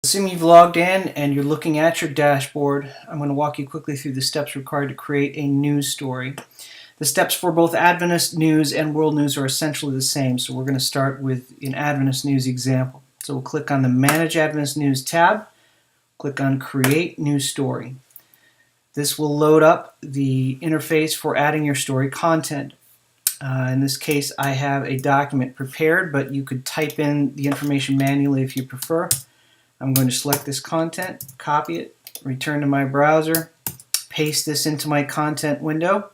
Assume you've logged in and you're looking at your dashboard. I'm going to walk you quickly through the steps required to create a news story. The steps for both Adventist news and world news are essentially the same, so we're going to start with an Adventist news example. So we'll click on the Manage Adventist News tab, click on Create New Story. This will load up the interface for adding your story content. In this case, I have a document prepared, but you could type in the information manually if you prefer. I'm going to select this content, copy it, return to my browser, paste this into my content window,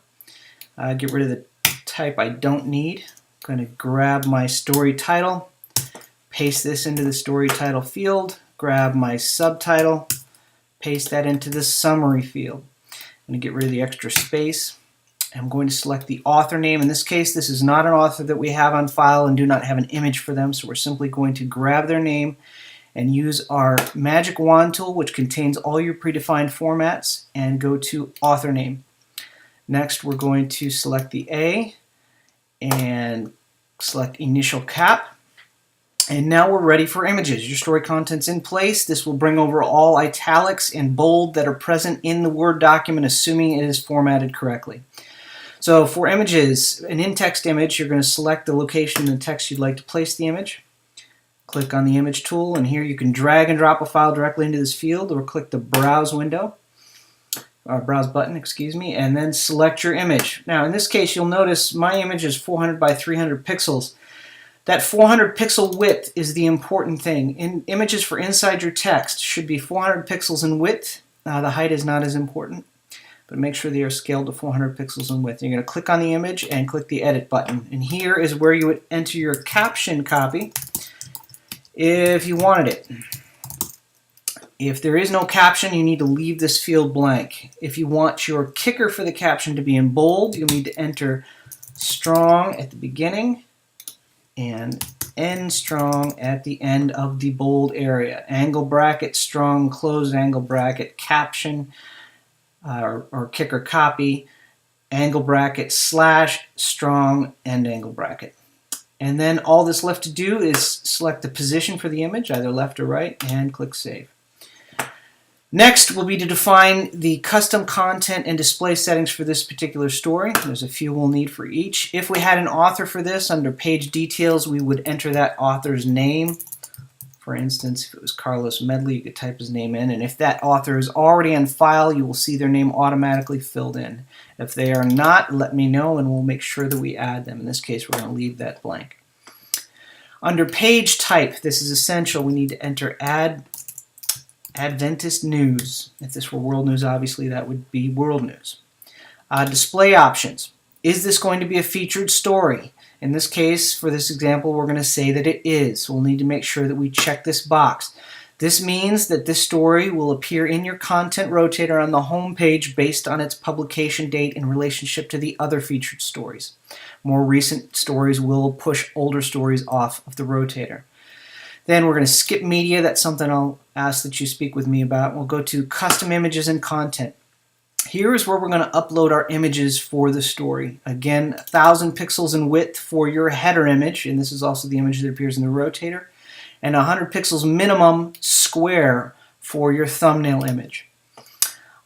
get rid of the type I don't need. I'm going to grab my story title, paste this into the story title field, grab my subtitle, paste that into the summary field. I'm going to get rid of the extra space. I'm going to select the author name. In this case, this is not an author that we have on file and do not have an image for them, so we're simply going to grab their name and use our magic wand tool, which contains all your predefined formats, and go to author name. Next, we're going to select the A and select initial cap. And now we're ready for images. Your story content's in place. This will bring over all italics and bold that are present in the Word document, assuming it is formatted correctly. So for images, an in-text image, you're going to select the location in the text you'd like to place the image. Click on the image tool, and here you can drag and drop a file directly into this field, or click the browse window, or browse button, excuse me, and then select your image. Now in this case, you'll notice my image is 400 by 300 pixels. That 400 pixel width is the important thing. Images for inside your text should be 400 pixels in width. The height is not as important, but make sure they are scaled to 400 pixels in width. You're going to click on the image and click the edit button, and here is where you would enter your caption copy if you wanted it. If there is no caption, you need to leave this field blank. If you want your kicker for the caption to be in bold, you'll need to enter strong at the beginning and end strong at the end of the bold area. Angle bracket, strong, close angle bracket, caption, or kicker copy, angle bracket, slash, strong, end angle bracket. And then all that's left to do is select the position for the image, either left or right, and click Save. Next will be to define the custom content and display settings for this particular story. There's a few we'll need for each. If we had an author for this, under Page Details, we would enter that author's name. For instance, if it was Carlos Medley, you could type his name in, and if that author is already on file, you will see their name automatically filled in. If they are not, let me know and we'll make sure that we add them. In this case, we're going to leave that blank. Under Page Type, this is essential. We need to enter Adventist News. If this were World News, obviously that would be World News. Display options. Is this going to be a featured story? In this case, for this example, we're going to say that it is. We'll need to make sure that we check this box. This means that this story will appear in your content rotator on the home page based on its publication date in relationship to the other featured stories. More recent stories will push older stories off of the rotator. Then we're going to skip media. That's something I'll ask that you speak with me about. We'll go to custom images and content. Here is where we're going to upload our images for the story. Again, 1,000 pixels in width for your header image, and this is also the image that appears in the rotator, and 100 pixels minimum square for your thumbnail image.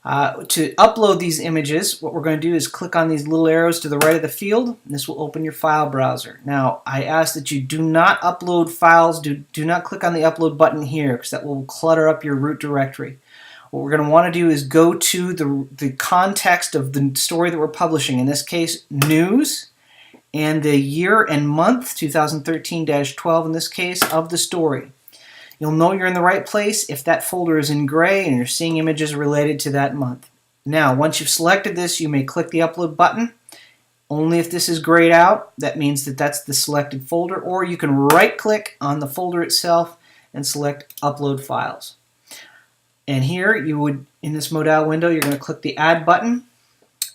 To upload these images, what we're going to do is click on these little arrows to the right of the field, and this will open your file browser. Now, I ask that you do not upload files, do not click on the upload button here, because that will clutter up your root directory. What we're going to want to do is go to the context of the story that we're publishing, in this case, news, and the year and month, 2013-12 in this case, of the story. You'll know you're in the right place if that folder is in gray and you're seeing images related to that month. Now, once you've selected this, you may click the upload button. Only if this is grayed out, that means that that's the selected folder, or you can right-click on the folder itself and select Upload Files. And here, you would, in this modal window, you're going to click the Add button,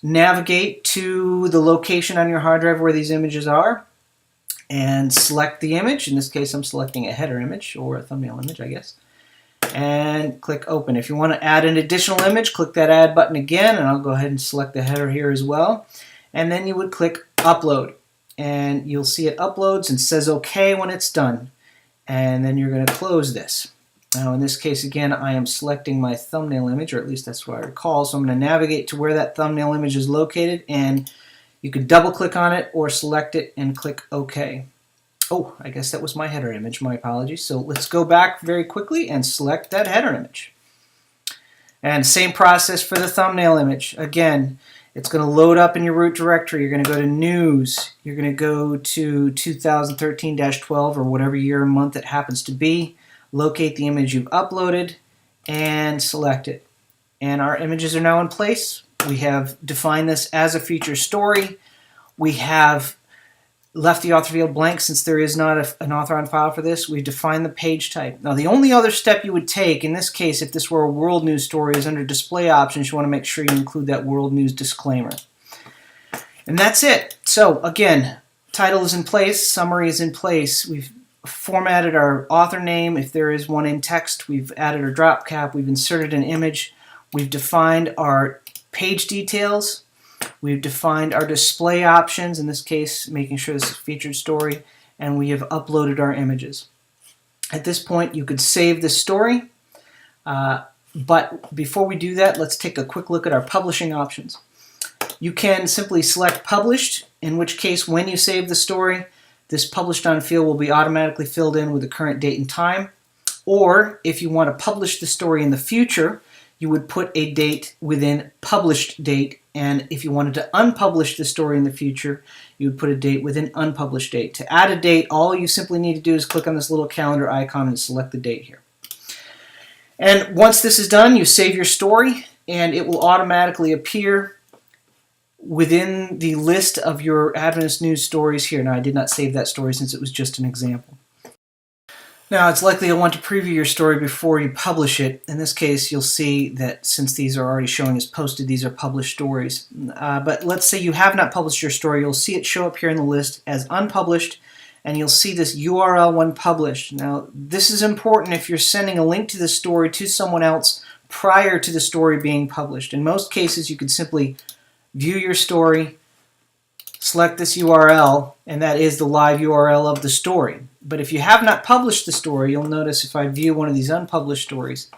navigate to the location on your hard drive where these images are, and select the image. In this case, I'm selecting a header image, or a thumbnail image, I guess, and click Open. If you want to add an additional image, click that Add button again, and I'll go ahead and select the header here as well, and then you would click Upload, and you'll see it uploads and says OK when it's done, and then you're going to close this. Now in this case again I am selecting my thumbnail image, or at least that's what I recall, so I'm going to navigate to where that thumbnail image is located, and you could double click on it or select it and click OK. Oh, I guess that was my header image, my apologies. So let's go back very quickly and select that header image. And same process for the thumbnail image. Again, it's going to load up in your root directory. You're going to go to News. You're going to go to 2013-12 or whatever year and month it happens to be. Locate the image you've uploaded and select it. And our images are now in place. We have defined this as a feature story. We have left the author field blank since there is not an author on file for this. We've defined the page type. Now the only other step you would take in this case, if this were a world news story, is under display options. You want to make sure you include that world news disclaimer. And that's it. So again, title is in place, summary is in place. We've formatted our author name if there is one in text. We've added our drop cap. We've inserted an image. We've defined our page details. We've defined our display options, in this case making sure this is a featured story, and we have uploaded our images. At this point you could save this story, but before we do that, let's take a quick look at our publishing options. You can simply select Published, in which case when you save the story, this Published On field will be automatically filled in with the current date and time. Or if you want to publish the story in the future, you would put a date within Published Date, and if you wanted to unpublish the story in the future, you would put a date within Unpublished Date. To add a date, all you simply need to do is click on this little calendar icon and select the date here. And once this is done, you save your story, and it will automatically appear within the list of your Adventist News stories here. Now, I did not save that story since it was just an example. Now, it's likely you'll want to preview your story before you publish it. In this case, you'll see that since these are already showing as posted, these are published stories. But let's say you have not published your story. You'll see it show up here in the list as unpublished, and you'll see this URL when published. Now, this is important if you're sending a link to the story to someone else prior to the story being published. In most cases, you could simply view your story, select this URL, and that is the live URL of the story. But if you have not published the story, you'll notice if I view one of these unpublished stories,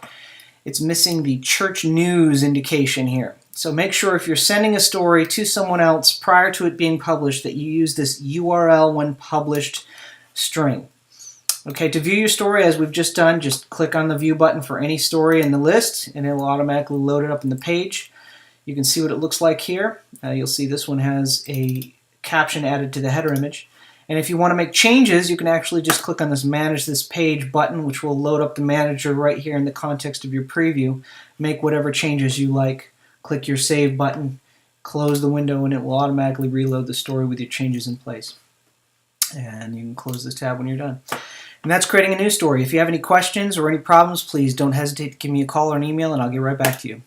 it's missing the church news indication here. So make sure if you're sending a story to someone else prior to it being published that you use this URL when published string. Okay, to view your story, as we've just done, just click on the view button for any story in the list, and it will automatically load it up in the page. You can see what it looks like here. You'll see this one has a caption added to the header image. And if you want to make changes, you can actually just click on this Manage This Page button, which will load up the manager right here in the context of your preview. Make whatever changes you like. Click your Save button, close the window, and it will automatically reload the story with your changes in place. And you can close this tab when you're done. And that's creating a news story. If you have any questions or any problems, please don't hesitate to give me a call or an email, and I'll get right back to you.